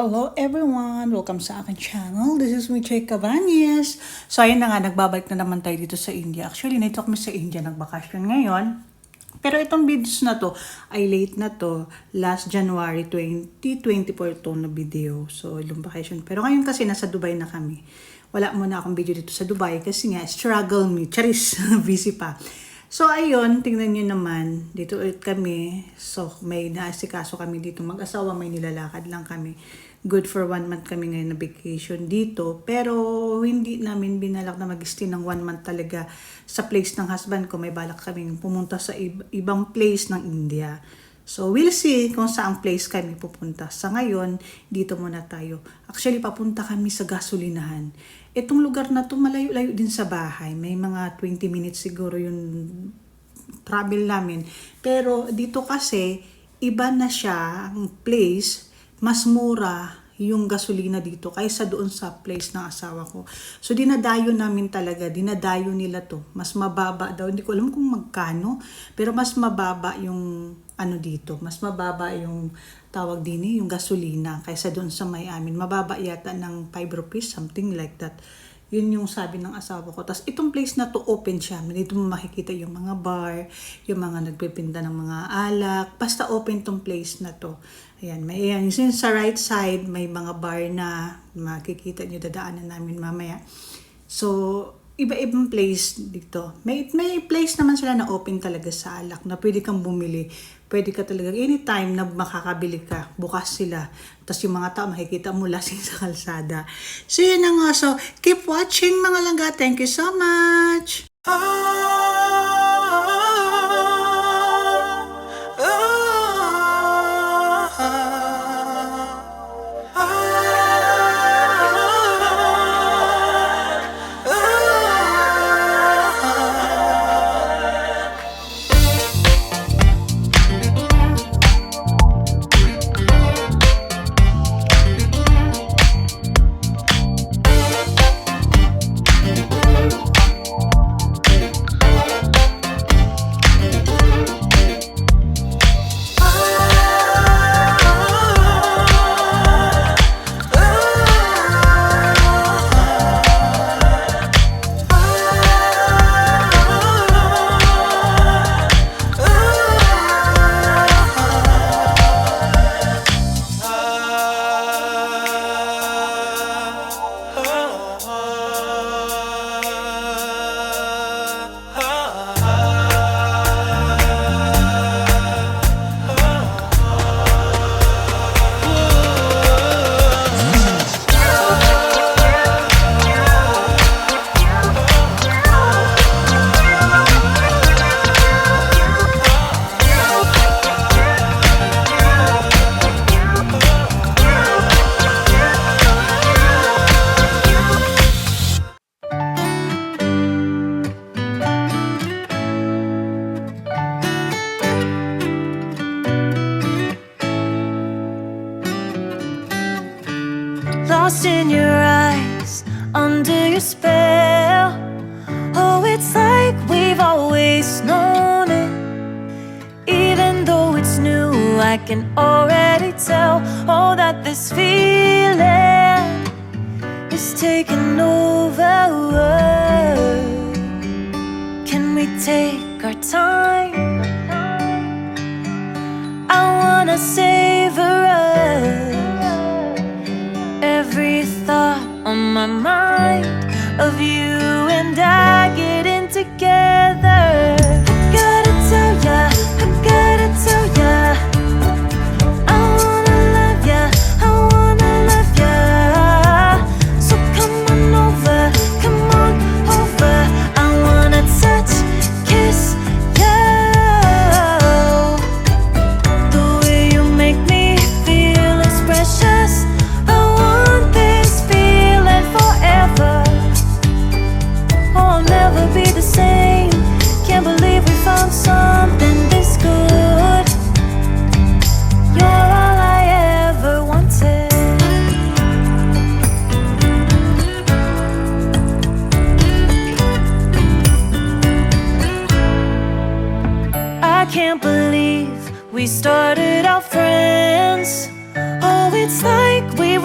Hello everyone! Welcome sa aking channel. This is Miche Cabañez. So ayun na nga, nagbabalik na naman tayo dito sa India. Actually, nito kami sa India, nagbakasyon ngayon. Pero itong videos na to ay late na to. Last January 2024 to na video. So yung vacation. Pero ngayon kasi nasa Dubai na kami. Wala muna akong video dito sa Dubai kasi nga struggle me. Charis, busy pa. So, ayun, tingnan nyo naman, dito ulit kami. So, may naasikaso kami dito. Mag-asawa, may nilalakad lang kami. Good for 1 month kami ngayon na vacation dito. Pero, hindi namin binalak na mag-stay ng 1 month talaga sa place ng husband ko. May balak kami pumunta sa ibang place ng India. So, we'll see kung saang place kami pupunta. Sa ngayon, dito muna tayo. Actually, papunta kami sa gasolinahan. Itong lugar na to malayo-layo din sa bahay. May mga 20 minutes siguro yung travel namin. Pero dito kasi, iba na siya ang place. Mas mura yung gasolina dito kaysa doon sa place ng asawa ko. So dinadayo namin talaga, dinadayo nila to. Mas mababa daw, hindi ko alam kung magkano, pero mas mababa yung ano dito, mas mababa yung tawag din yung gasolina kaysa doon sa may amin. Mababa yata ng 5 rupees, something like that. Yun yung sabi ng asawa ko. Tapos itong place na to open siya. Dito mo makikita yung mga bar, yung mga nagpipinda ng mga alak. Basta open tong place na to. Ayan, may ayan. Since sa right side, may mga bar na makikita nyo, dadaanan namin mamaya. So, iba-ibang place dito. May place naman sila na open talaga sa alak na pwede kang bumili. Pwede ka talaga anytime na makakabili ka. Bukas sila. Tapos yung mga tao makikita mo lasing sa kalsada. So yun na nga. So keep watching mga langga. Thank you so much. Lost in your eyes, under your spell. Oh, it's like we've always known it. Even though it's new, I can already tell. Oh, that this feeling is taking over. Can we take our time? I wanna savor us. Every thought on my mind of you and I getting together. I gotta tell ya, I gotta tell ya, I wanna love ya, I wanna love ya. So come on over, come on over. I wanna touch, kiss you. The way you make me feel is precious. Be the same. Can't believe we found something this good. You're all I ever wanted. I can't believe we started out friends. Oh, it's like we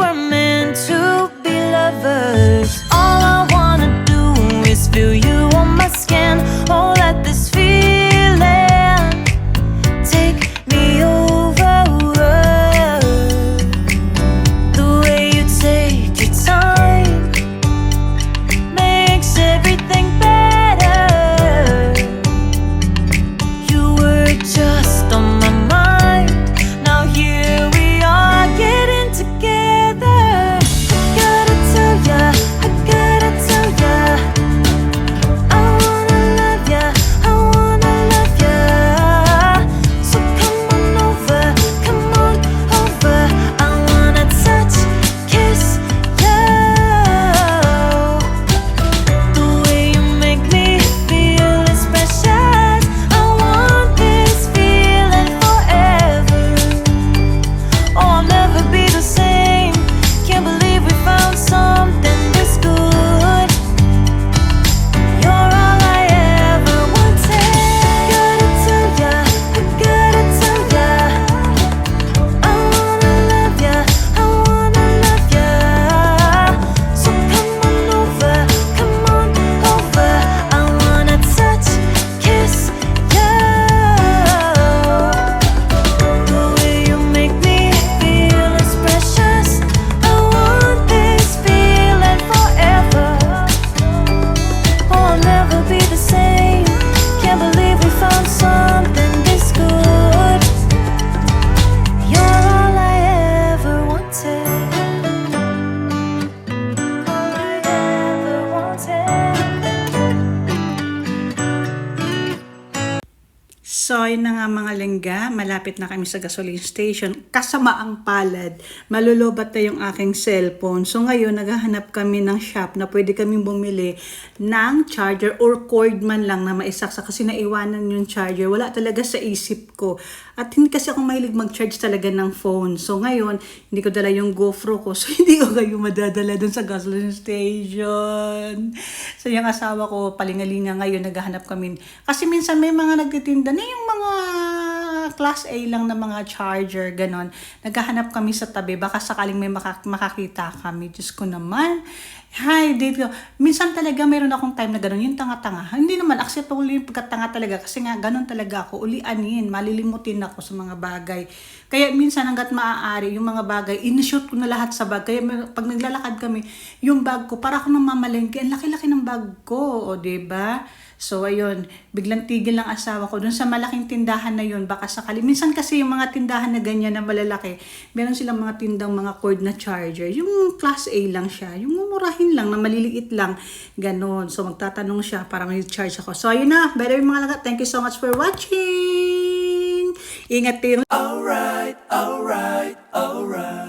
So, yun na nga mga lingga, malapit na kami sa gasoline station. Kasama ang palad, malulobat na yung aking cellphone. So, ngayon, naghahanap kami ng shop na pwede kami bumili ng charger or cord man lang na maisaksa kasi naiwanan yung charger. Wala talaga sa isip ko. At hindi kasi ako mahilig mag-charge talaga ng phone. So, ngayon, hindi ko dala yung GoPro ko. So, hindi ko kayo madadala dun sa gasoline station. So, yung asawa ko, palingalinga ngayon, naghahanap kami. Kasi minsan may mga nagtitinda na yung mga class A lang na mga charger, ganon. Naghahanap kami sa tabi, baka sakaling may makakita kami. Diyos ko naman. Hi, dito. Minsan talaga mayroon akong time na ganon, yung tanga-tanga. Hindi naman, acceptable yung pagkatanga talaga kasi nga ganon talaga ako. Ulianin, malilimutin ako sa mga bagay. Kaya minsan hanggat maaari, yung mga bagay, in-shoot ko na lahat sa bag. Kaya pag naglalakad kami, yung bag ko, para ako namamalengke, ang laki-laki ng bag ko, o diba? So, ayun, biglang tigil ng asawa ko dun sa malaking tindahan na yun, baka sakali. Minsan kasi yung mga tindahan na ganyan na malalaki, meron silang mga tindang mga cord na charger. Yung class A lang siya, yung mumurahin lang, na maliliit lang, ganon. So, magtatanong siya para may charge ako. So, ayun na, by the way mga lagat, thank you so much for watching! Ingat kayo. Alright, alright, alright.